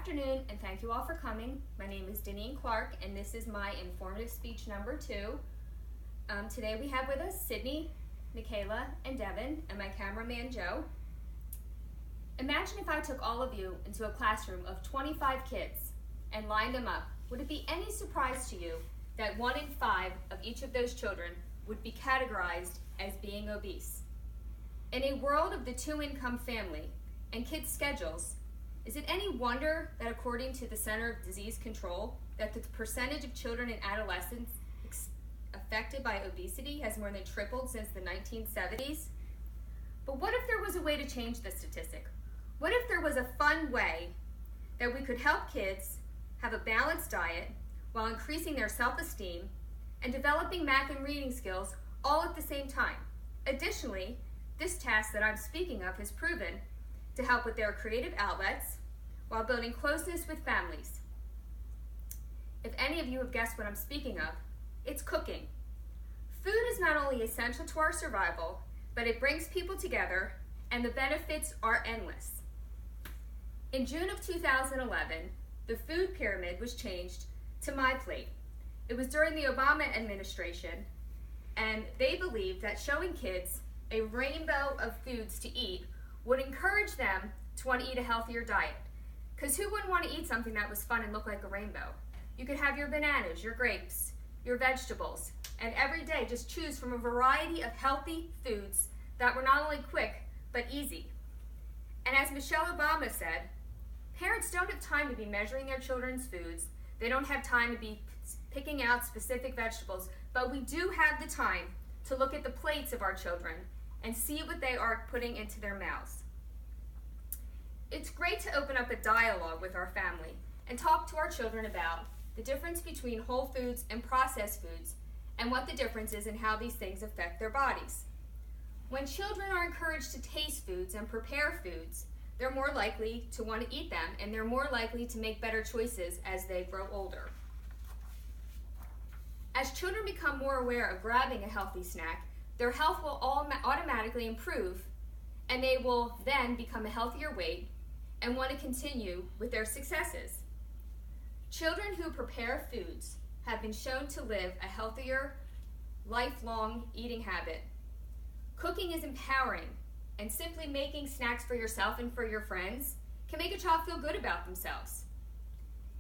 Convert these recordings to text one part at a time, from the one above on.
afternoon, and thank you all for coming. My name is Deneen Clark, and this is my informative speech number 2. Today we have with us Sydney, Michaela, and Devin, and my cameraman Joe. Imagine if I took all of you into a classroom of 25 kids and lined them up. Would it be any surprise to you that 1 in 5 of each of those children would be categorized as being obese? In a world of the 2-income family and kids' schedules, is it any wonder that according to the Center of Disease Control, that the percentage of children and adolescents affected by obesity has more than tripled since the 1970s? But what if there was a way to change this statistic? What if there was a fun way that we could help kids have a balanced diet while increasing their self-esteem and developing math and reading skills all at the same time? Additionally, this task that I'm speaking of has proven to help with their creative outlets while building closeness with families. If any of you have guessed what I'm speaking of, it's cooking. Food is not only essential to our survival, but it brings people together, and the benefits are endless. In June of 2011, the food pyramid was changed to My Plate. It was during the Obama administration, and they believed that showing kids a rainbow of foods to eat would encourage them to want to eat a healthier diet. Because who wouldn't want to eat something that was fun and looked like a rainbow? You could have your bananas, your grapes, your vegetables, and every day just choose from a variety of healthy foods that were not only quick, but easy. And as Michelle Obama said, parents don't have time to be measuring their children's foods. They don't have time to be picking out specific vegetables, but we do have the time to look at the plates of our children and see what they are putting into their mouths. It's great to open up a dialogue with our family and talk to our children about the difference between whole foods and processed foods and what the difference is in how these things affect their bodies. When children are encouraged to taste foods and prepare foods, they're more likely to want to eat them, and they're more likely to make better choices as they grow older. As children become more aware of grabbing a healthy snack, their health will automatically improve, and they will then become a healthier weight and want to continue with their successes. Children who prepare foods have been shown to live a healthier, lifelong eating habit. Cooking is empowering, and simply making snacks for yourself and for your friends can make a child feel good about themselves.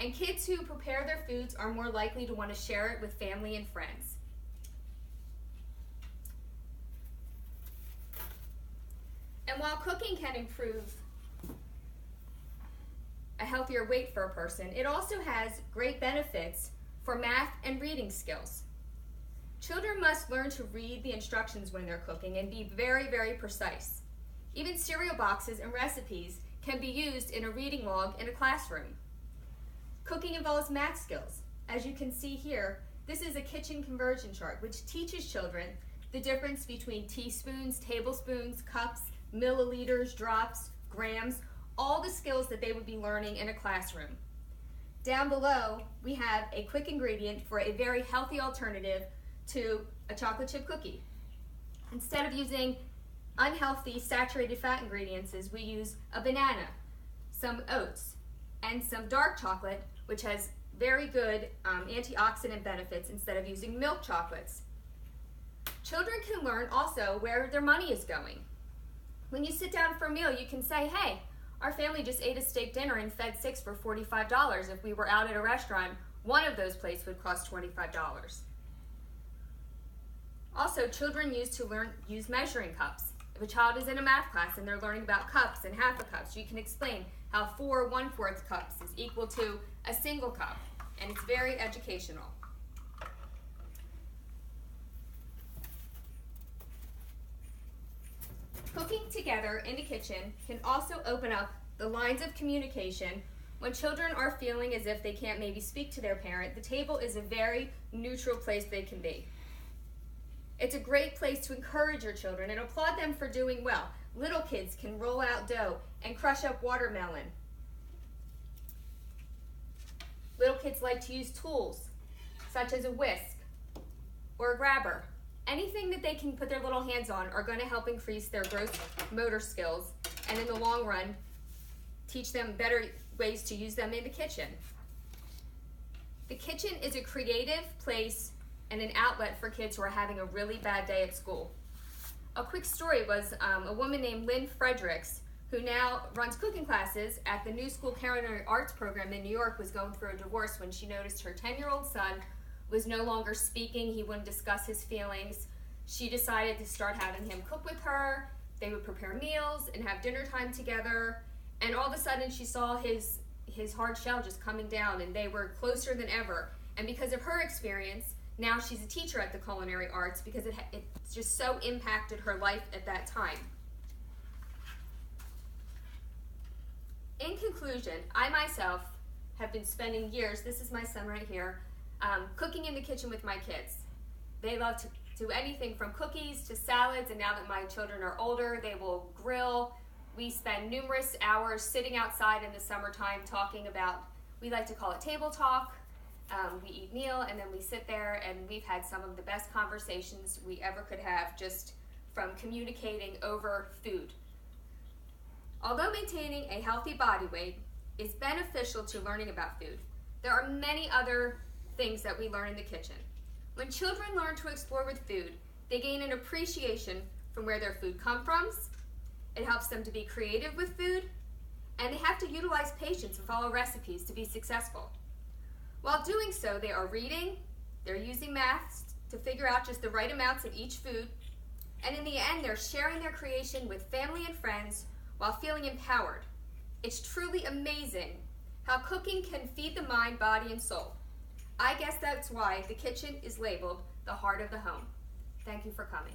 And kids who prepare their foods are more likely to want to share it with family and friends. And while cooking can improve a healthier weight for a person, it also has great benefits for math and reading skills. Children must learn to read the instructions when they're cooking and be very, very precise. Even cereal boxes and recipes can be used in a reading log in a classroom. Cooking involves math skills. As you can see here, this is a kitchen conversion chart which teaches children the difference between teaspoons, tablespoons, cups, milliliters, drops, grams, all the skills that they would be learning in a classroom. Down below, we have a quick ingredient for a very healthy alternative to a chocolate chip cookie. Instead of using unhealthy saturated fat ingredients, we use a banana, some oats, and some dark chocolate, which has very good antioxidant benefits instead of using milk chocolates. Children can learn also where their money is going. When you sit down for a meal, you can say, hey, our family just ate a steak dinner and fed 6 for $45. If we were out at a restaurant, one of those plates would cost $25. Also, children use measuring cups. If a child is in a math class and they're learning about cups and half a cups, you can explain how 4 1/4 cups is equal to a single cup, and it's very educational. Cooking together in the kitchen can also open up the lines of communication. When children are feeling as if they can't maybe speak to their parent, the table is a very neutral place they can be. It's a great place to encourage your children and applaud them for doing well. Little kids can roll out dough and crush up watermelon. Little kids like to use tools, such as a whisk or a grabber. Anything that they can put their little hands on are going to help increase their gross motor skills, and in the long run, teach them better ways to use them in the kitchen. The kitchen is a creative place and an outlet for kids who are having a really bad day at school. A quick story was a woman named Lynn Fredericks, who now runs cooking classes at the New School Culinary Arts program in New York, was going through a divorce when she noticed her 10-year-old son was no longer speaking. He wouldn't discuss his feelings. She decided to start having him cook with her. They would prepare meals and have dinner time together. And all of a sudden she saw his hard shell just coming down, and they were closer than ever. And because of her experience, now she's a teacher at the Culinary Arts because it just so impacted her life at that time. In conclusion, I myself have been spending years, this is my son right here, cooking in the kitchen with my kids. They love to do anything from cookies to salads, and now that my children are older, they will grill. We spend numerous hours sitting outside in the summertime talking about, we like to call it table talk. We eat meal and then we sit there, and we've had some of the best conversations we ever could have just from communicating over food. Although maintaining a healthy body weight is beneficial to learning about food, there are many other things that we learn in the kitchen. When children learn to explore with food, they gain an appreciation from where their food comes from. It helps them to be creative with food, and they have to utilize patience and follow recipes to be successful. While doing so, they are reading, they're using math to figure out just the right amounts of each food, and in the end, they're sharing their creation with family and friends while feeling empowered. It's truly amazing how cooking can feed the mind, body, and soul. I guess that's why the kitchen is labeled the heart of the home. Thank you for coming.